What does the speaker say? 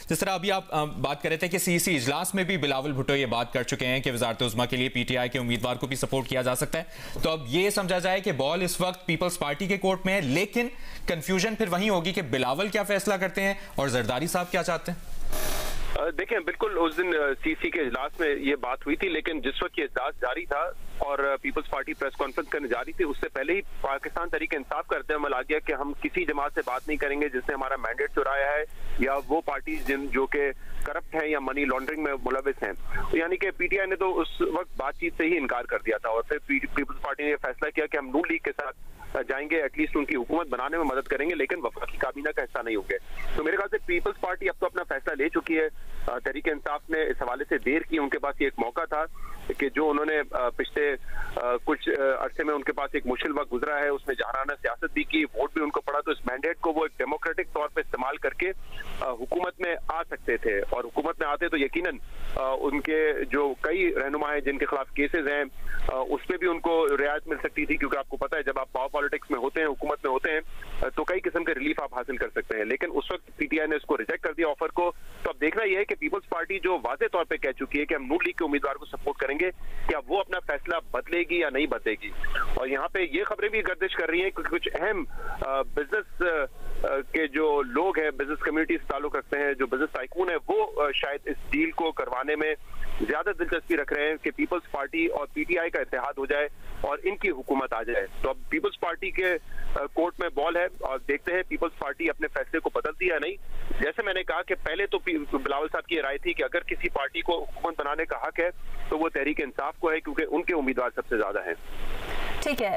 जिस तरह अभी आप बात कर रहे थे कि सीसी इजलास में भी बिलावल भुट्टो ये बात कर चुके हैं कि वजारत उज़्मा के लिए पीटीआई के उम्मीदवार को भी सपोर्ट किया जा सकता है, तो अब ये समझा जाए कि बॉल इस वक्त पीपल्स पार्टी के कोर्ट में है, लेकिन कंफ्यूजन फिर वहीं होगी कि बिलावल क्या फैसला करते हैं और जरदारी साहब क्या चाहते हैं। देखें, बिल्कुल उस दिन सीसी के इजलास में ये बात हुई थी, लेकिन जिस वक्त ये इजलास जारी था और पीपल्स पार्टी प्रेस कॉन्फ्रेंस करने जा रही थी, उससे पहले ही पाकिस्तान तहरीक इंसाफ करते अमल आ गया कि हम किसी जमात से बात नहीं करेंगे जिसने हमारा मैंडेट चुराया है या वो पार्टी जो कि करप्ट है या मनी लॉन्ड्रिंग में मुलविस हैं। तो यानी कि पीटीआई ने तो उस वक्त बातचीत से ही इनकार कर दिया था और फिर पीपल्स पार्टी ने फैसला किया कि हम नून लीग के साथ जाएंगे, एटलीस्ट उनकी हुकूमत बनाने में मदद करेंगे, लेकिन वफाकी काबीना का हिस्सा नहीं होंगे। तो मेरे ख्याल से पीपल्स पार्टी अब तो अपना फैसला ले चुकी है। तहरीक इंसाफ ने इस हवाले से देर की, उनके पास ये एक मौका था कि जो उन्होंने पिछले कुछ अरसे में उनके पास एक मुश्किल वक्त गुजरा है, उसमें जहाराना सियासत भी की, वोट भी उनको पड़ा, तो इस मैंडेट को वो एक डेमोक्रेटिक तौर पर इस्तेमाल करके हुकूमत में आ सकते थे और हुकूमत में आते तो यकीनन उनके जो कई रहनुमा हैं जिनके खिलाफ केसेस हैं उस पर भी उनको रियायत मिल सकती थी, क्योंकि आपको पता है जब आप पावर पॉलिटिक्स में होते हैं, हुकूमत में होते हैं, तो कई किस्म के रिलीफ आप हासिल कर सकते हैं। लेकिन उस वक्त पीटीआई ने इसको रिजेक्ट कर दिया ऑफर को। तो अब देखना यह है कि पीपल्स पार्टी जो वाज़ेह तौर पे कह चुकी है कि हम नून लीग के उम्मीदवार को सपोर्ट करेंगे, क्या वो अपना फैसला बदलेगी या नहीं बदलेगी। और यहाँ पे ये खबरें भी गर्दिश कर रही हैं क्योंकि कुछ अहम बिजनेस के जो लोग हैं, बिजनेस कम्युनिटी से ताल्लुक रखते हैं, जो बिजनेस टाइकून है, वो शायद इस डील को करवाने में ज्यादा दिलचस्पी रख रहे हैं कि पीपल्स पार्टी और पीटीआई का इत्तेहाद हो जाए और इनकी हुकूमत आ जाए। तो अब पीपल्स पार्टी के कोर्ट में बॉल है और देखते हैं पीपल्स पार्टी अपने फैसले को बदलती है या नहीं। जैसे मैंने कहा कि पहले तो बिलावल साहब की राय थी कि अगर किसी पार्टी को हुकूमत बनाने का हक है तो वो तहरीक इंसाफ को है, क्योंकि उनके उम्मीदवार सबसे ज्यादा हैं। ठीक है।